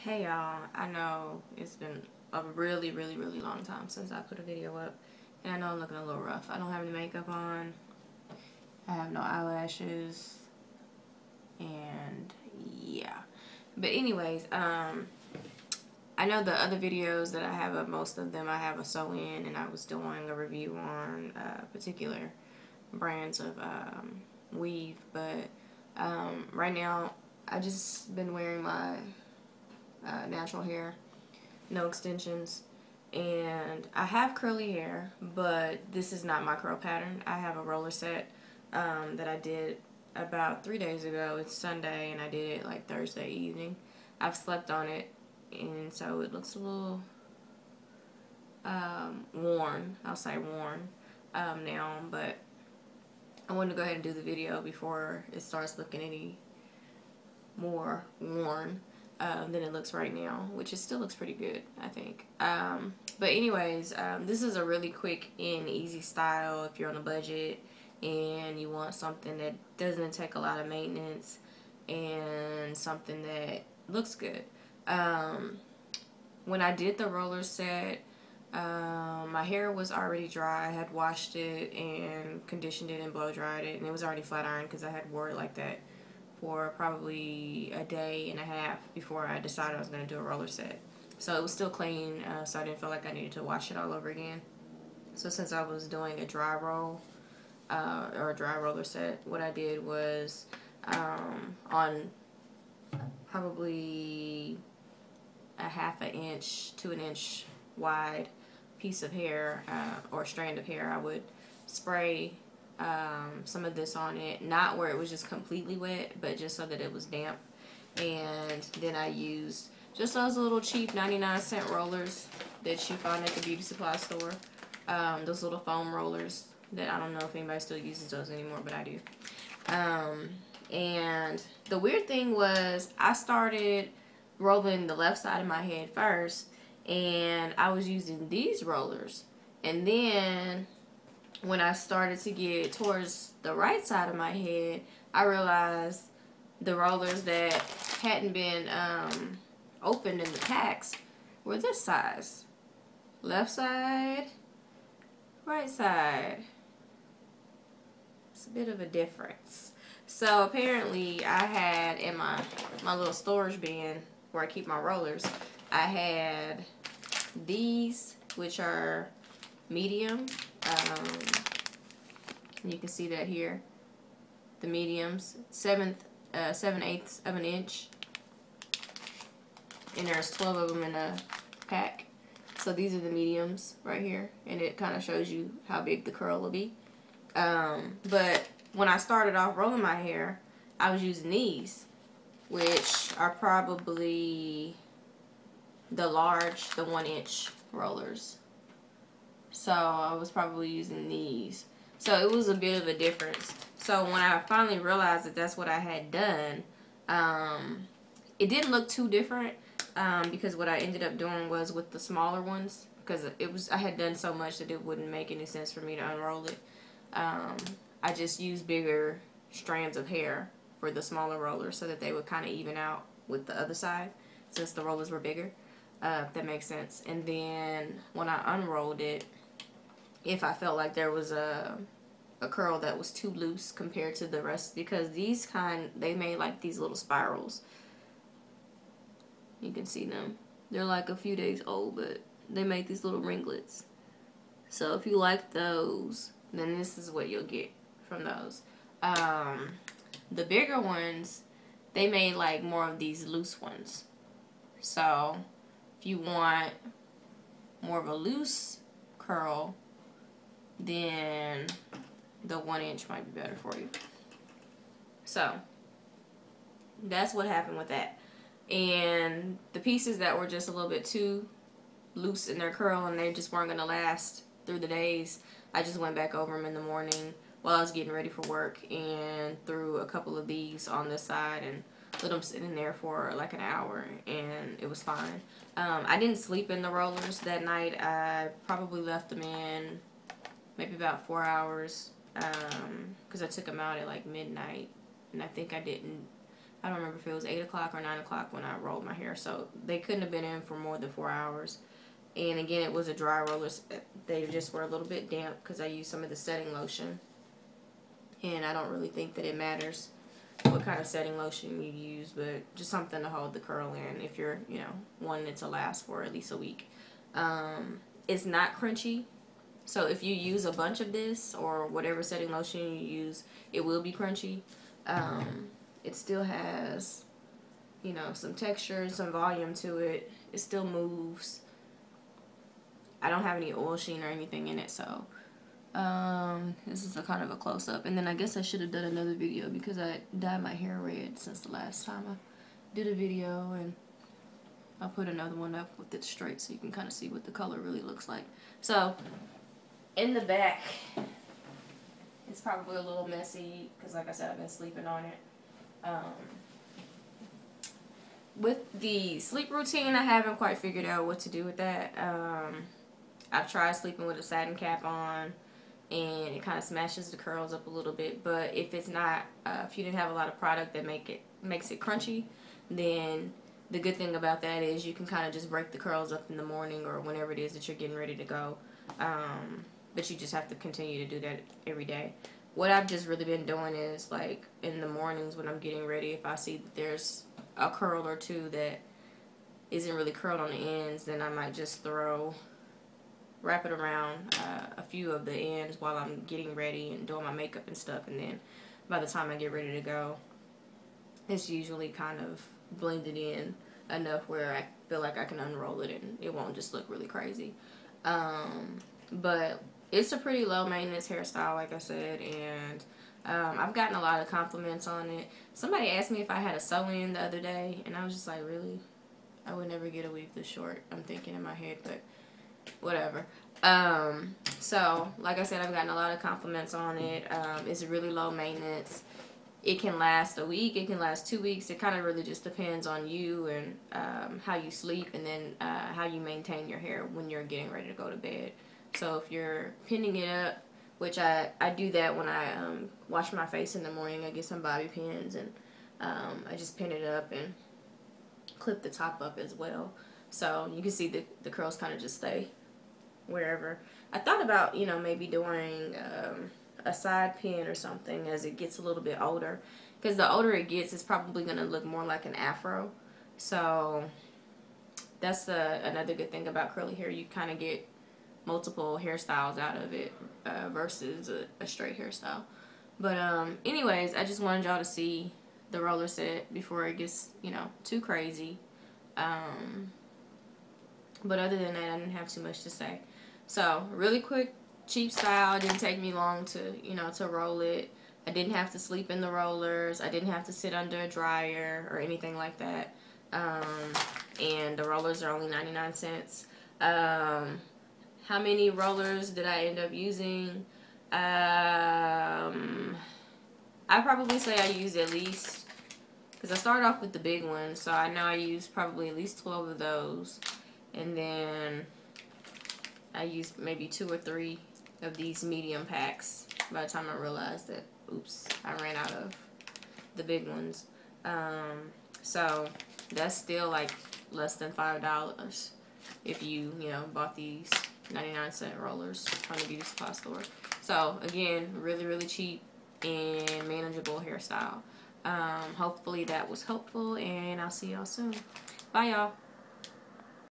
Hey y'all, I know it's been a really long time since I put a video up, and I know I'm looking a little rough. I don't have any makeup on, I have no eyelashes, and yeah. But anyways, I know the other videos that I have of, most of them I have a sew in, and I was doing a review on particular brands of weave, but right now I just been wearing my natural hair, no extensions, and I have curly hair, but this is not my curl pattern. I have a roller set that I did about 3 days ago. It's Sunday, and I did it like Thursday evening. I've slept on it, and so it looks a little worn. I'll say worn now, but I wanted to go ahead and do the video before it starts looking any more worn than it looks right now, which it still looks pretty good, I think. But anyways, this is a really quick and easy style if you're on a budget and you want something that doesn't take a lot of maintenance and something that looks good. When I did the roller set, my hair was already dry. I had washed it and conditioned it and blow dried it, and it was already flat ironed because I had wore it like that for probably a day and a half before I decided I was going to do a roller set. So it was still clean, so I didn't feel like I needed to wash it all over again. So since I was doing a dry roll or a dry roller set, what I did was on probably a half an inch to an inch wide piece of hair or strand of hair, I would spray some of this on it, not where it was just completely wet, but just so that it was damp. And then I used just those little cheap 99-cent rollers that you find at the beauty supply store, those little foam rollers that I don't know if anybody still uses those anymore, but I do. And the weird thing was I started rolling the left side of my head first, and I was using these rollers, and then when I started to get towards the right side of my head, I realized the rollers that hadn't been opened in the packs were this size. Left side, right side. It's a bit of a difference. So apparently I had in my little storage bin where I keep my rollers, I had these, which are medium. You can see that here, the mediums, 7/8 of an inch, and there's 12 of them in a pack. So these are the mediums right here, and it kind of shows you how big the curl will be. But when I started off rolling my hair, I was using these, which are probably the 1-inch rollers. So I was probably using these. So it was a bit of a difference. So when I finally realized that that's what I had done, it didn't look too different because what I ended up doing was with the smaller ones, because I had done so much that it wouldn't make any sense for me to unroll it. I just used bigger strands of hair for the smaller rollers so that they would kind of even out with the other side since the rollers were bigger, if that makes sense. And then when I unrolled it, if I felt like there was a curl that was too loose compared to the rest, because these they made like these little spirals. You can see them. They're like a few days old, but they make these little ringlets. So if you like those, then this is what you'll get from those. The bigger ones, they made like more of these loose ones. So if you want more of a loose curl, then the 1-inch might be better for you. So that's what happened with that. And the pieces that were just a little bit too loose in their curl and they just weren't going to last through the days, I just went back over them in the morning while I was getting ready for work and threw a couple of these on this side and let them sit in there for like an hour, and it was fine. I didn't sleep in the rollers that night. I probably left them in maybe about 4 hours because I took them out at like midnight, and I think I didn't I don't remember if it was 8 o'clock or 9 o'clock when I rolled my hair. So they couldn't have been in for more than 4 hours. And again, it was a dry roller. They just were a little bit damp because I used some of the setting lotion. And I don't really think that it matters what kind of setting lotion you use, but just something to hold the curl in if you're, you know, wanting it to last for at least a week. It's not crunchy. So if you use a bunch of this or whatever setting lotion you use, it will be crunchy. It still has, you know, some texture, some volume to it. It still moves. I don't have any oil sheen or anything in it, so this is a kind of a close-up. And then I guess I should have done another video because I dyed my hair red since the last time I did a video, and I'll put another one up with it straight so you can kind of see what the color really looks like. So in the back, it's probably a little messy because, like I said, I've been sleeping on it. With the sleep routine, I haven't quite figured out what to do with that. I've tried sleeping with a satin cap on, and it kind of smashes the curls up a little bit. But if it's not, if you didn't have a lot of product that makes it crunchy, then the good thing about that is you can kind of just break the curls up in the morning or whenever it is that you're getting ready to go. But you just have to continue to do that every day. What I've just really been doing is, like, in the mornings when I'm getting ready, if I see that there's a curl or two that isn't really curled on the ends, then I might just wrap it around a few of the ends while I'm getting ready and doing my makeup and stuff. And then by the time I get ready to go, it's usually kind of blended in enough where I feel like I can unroll it and it won't just look really crazy. But it's a pretty low maintenance hairstyle, like I said, and I've gotten a lot of compliments on it. Somebody asked me if I had a sew-in the other day, and I was just like, really? I would never get a weave this short, I'm thinking in my head, but whatever. So, like I said, I've gotten a lot of compliments on it. It's really low maintenance. It can last a week, it can last 2 weeks. It kind of really just depends on you and how you sleep, and then how you maintain your hair when you're getting ready to go to bed. So if you're pinning it up, which I do that when I wash my face in the morning, I get some bobby pins and I just pin it up and clip the top up as well. So you can see the curls kind of just stay wherever. I thought about, you know, maybe doing a side pin or something as it gets a little bit older, because the older it gets, it's probably going to look more like an afro. So that's another good thing about curly hair. You kind of get multiple hairstyles out of it versus a straight hairstyle. But anyways, I just wanted y'all to see the roller set before it gets, you know, too crazy. But other than that, I didn't have too much to say. So really quick, cheap style. It didn't take me long to, you know, to roll it. I didn't have to sleep in the rollers. I didn't have to sit under a dryer or anything like that. And the rollers are only 99 cents. How many rollers did I end up using? I'd probably say I used at least, because I started off with the big one, so I know I used probably at least 12 of those. And then I used maybe 2 or 3 of these medium packs by the time I realized that, oops, I ran out of the big ones. So that's still like less than $5 if you know, bought these 99-cent rollers from the beauty supply store. So again, really, really cheap and manageable hairstyle. Hopefully that was helpful, and I'll see y'all soon. Bye, y'all.